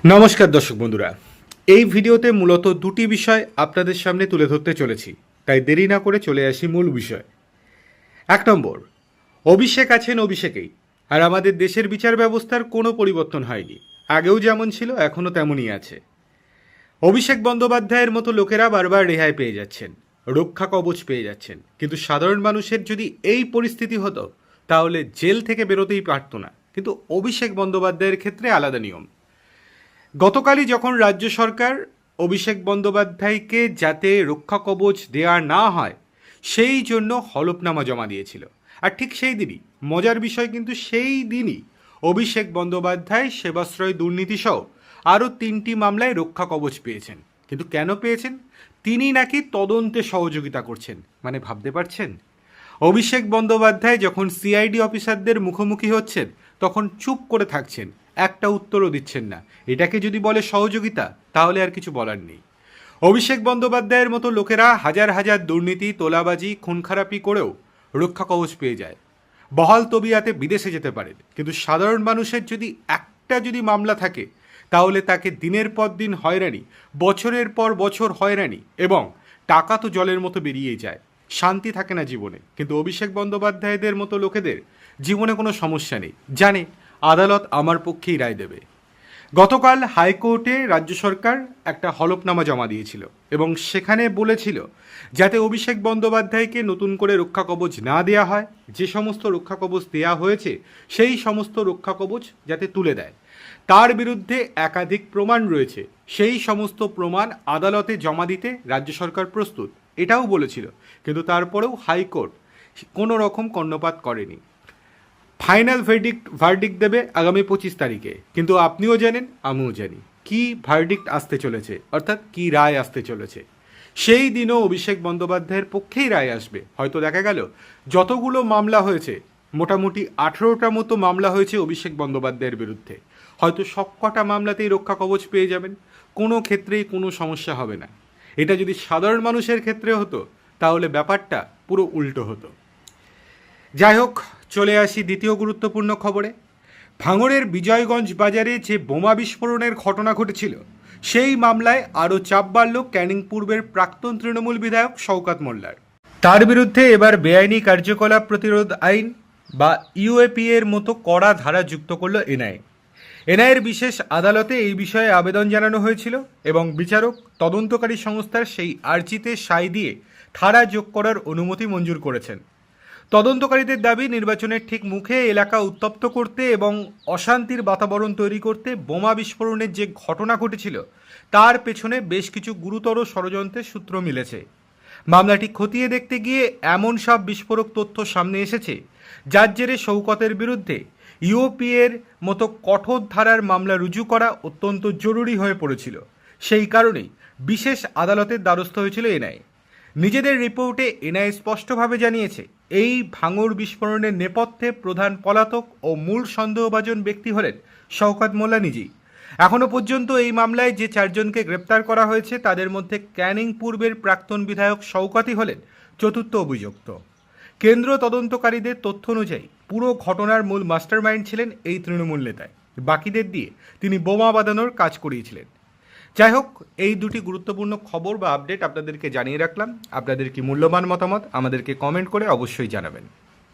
নমস্কার দর্শক বন্ধুরা, এই ভিডিওতে মূলত দুটি বিষয় আপনাদের সামনে তুলে ধরতে চলেছি, তাই দেরি না করে চলে আসি মূল বিষয়। 1 নম্বর, অভিষেক আছেন অভিষেকেই, আর আমাদের দেশের বিচার ব্যবস্থার কোনো পরিবর্তন হয়নি, আগেও যেমন ছিল এখনও তেমনই আছে। অভিষেক বন্দ্যোপাধ্যায়ের মতো লোকেরা বারবার রেহাই পেয়ে যাচ্ছেন, রক্ষা কবচ পেয়ে যাচ্ছেন, কিন্তু সাধারণ মানুষের যদি এই পরিস্থিতি হতো তাহলে জেল থেকে বেরোতেই পারতো না। কিন্তু অভিষেক বন্দ্যোপাধ্যায়ের ক্ষেত্রে আলাদা নিয়ম। গতকালই যখন রাজ্য সরকার অভিষেক বন্দ্যোপাধ্যায়কে যাতে রক্ষা কবচ দেওয়া না হয় সেই জন্য হলফনামা জমা দিয়েছিল, আর ঠিক সেই দিনই মজার বিষয় কিন্তু সেই দিনই অভিষেক বন্দ্যোপাধ্যায় সেবাশ্রয় দুর্নীতিসহ আরও 3টি মামলায় রক্ষা কবচ পেয়েছেন। কিন্তু কেন পেয়েছেন? তিনি নাকি তদন্তে সহযোগিতা করছেন। মানে ভাবতে পারছেন? অভিষেক বন্দ্যোপাধ্যায় যখন সিআইডি অফিসারদের মুখোমুখি হচ্ছেন তখন চুপ করে থাকছেন, একটা উত্তরও দিচ্ছেন না। এটাকে যদি বলে সহযোগিতা তাহলে আর কিছু বলার নেই। অভিষেক বন্দ্যোপাধ্যায়ের মতো লোকেরা হাজার হাজার দুর্নীতি, তোলাবাজি, খুনখারাপি করেও রক্ষা কবচ পেয়ে যায়, বহাল তবিয়াতে বিদেশে যেতে পারেন। কিন্তু সাধারণ মানুষের যদি মামলা থাকে তাহলে তাকে দিনের পর দিন হয়রানি, বছরের পর বছর হয়রানি, এবং টাকা তো জলের মতো বেরিয়েই যায়, শান্তি থাকে না জীবনে। কিন্তু অভিষেক বন্দ্যোপাধ্যায়দের মতো লোকেদের জীবনে কোনো সমস্যা নেই, জানে আদালত আমার পক্ষেই রায় দেবে। গতকাল হাইকোর্টে রাজ্য সরকার একটা হলফনামা জমা দিয়েছিল এবং সেখানে বলেছিল যাতে অভিষেক বন্দ্যোপাধ্যায়কে নতুন করে রক্ষা কবচ না দেয়া হয়, যে সমস্ত রক্ষা কবচ দেয়া হয়েছে সেই সমস্ত রক্ষা কবচ যাতে তুলে দেয়। তার বিরুদ্ধে একাধিক প্রমাণ রয়েছে, সেই সমস্ত প্রমাণ আদালতে জমা দিতে রাজ্য সরকার প্রস্তুত, এটাও বলেছিল। কিন্তু তারপরেও হাইকোর্ট কোনো রকম কর্ণপাত করেনি। ফাইনাল ভার্ডিক্ট দেবে আগামী 25 তারিখে। কিন্তু আপনিও জানেন, আমিও জানি কি ভার্ডিক্ট আসতে চলেছে, অর্থাৎ কি রায় আসতে চলেছে। সেই দিনও অভিষেক বন্দ্যোপাধ্যায়ের পক্ষেই রায় আসবে। হয়তো দেখা গেল যতগুলো মামলা হয়েছে, মোটামুটি 18টা মতো মামলা হয়েছে অভিষেক বন্দ্যোপাধ্যায়ের বিরুদ্ধে, হয়তো সবকটা মামলাতেই রক্ষা কবচ পেয়ে যাবেন, কোনো ক্ষেত্রেই কোনো সমস্যা হবে না। এটা যদি সাধারণ মানুষের ক্ষেত্রে হতো তাহলে ব্যাপারটা পুরো উল্টো হতো। যাই হোক, চলে আসি দ্বিতীয় গুরুত্বপূর্ণ খবরে। ভাঙড়ের বিজয়গঞ্জ বাজারে যে বোমা বিস্ফোরণের ঘটনা ঘটেছিল সেই মামলায় আরও চাপ বাড়ল ক্যানিং পূর্বের প্রাক্তন তৃণমূল বিধায়ক শওকত মোল্লার। তার বিরুদ্ধে এবার বেআইনি কার্যকলাপ প্রতিরোধ আইন বা ইউএপি এর মতো কড়া ধারা যুক্ত করল এনআইএ। এনআইএর বিশেষ আদালতে এই বিষয়ে আবেদন জানানো হয়েছিল এবং বিচারক তদন্তকারী সংস্থার সেই আর্জিতে সাই দিয়ে ধারা যোগ করার অনুমতি মঞ্জুর করেছেন। তদন্তকারীদের দাবি, নির্বাচনের ঠিক মুখে এলাকা উত্তপ্ত করতে এবং অশান্তির বাতাবরণ তৈরি করতে বোমা বিস্ফোরণের যে ঘটনা ঘটেছিল তার পেছনে বেশ কিছু গুরুতর ষড়যন্ত্রের সূত্র মিলেছে। মামলাটি খতিয়ে দেখতে গিয়ে এমন সব বিস্ফোরক তথ্য সামনে এসেছে যার জেরে শওকতের বিরুদ্ধে ইউপি এর মতো কঠোর ধারার মামলা রুজু করা অত্যন্ত জরুরি হয়ে পড়েছিল। সেই কারণেই বিশেষ আদালতের দ্বারস্থ হয়েছিল এনআইএ। নিজেদের রিপোর্টে এনআইএ স্পষ্টভাবে জানিয়েছে, এই ভাঙড় বিস্ফোরণের নেপথ্যে প্রধান পলাতক ও মূল সন্দেহভাজন ব্যক্তি হলেন শওকত মোল্লা নিজেই। এখনও পর্যন্ত এই মামলায় যে 4জনকে গ্রেপ্তার করা হয়েছে তাদের মধ্যে ক্যানিং পূর্বের প্রাক্তন বিধায়ক শওকতই হলেন চতুর্থ অভিযুক্ত। কেন্দ্র তদন্তকারীদের তথ্য অনুযায়ী পুরো ঘটনার মূল মাস্টারমাইন্ড ছিলেন এই তৃণমূল নেতায়, বাকিদের দিয়ে তিনি বোমা বাঁধানোর কাজ করিয়েছিলেন। যাই হোক, এই দুটি গুরুত্বপূর্ণ খবর বা আপডেট আপনাদেরকে জানিয়ে রাখলাম। আপনাদের কি মূল্যবান মতামত আমাদেরকে কমেন্ট করে অবশ্যই জানাবেন।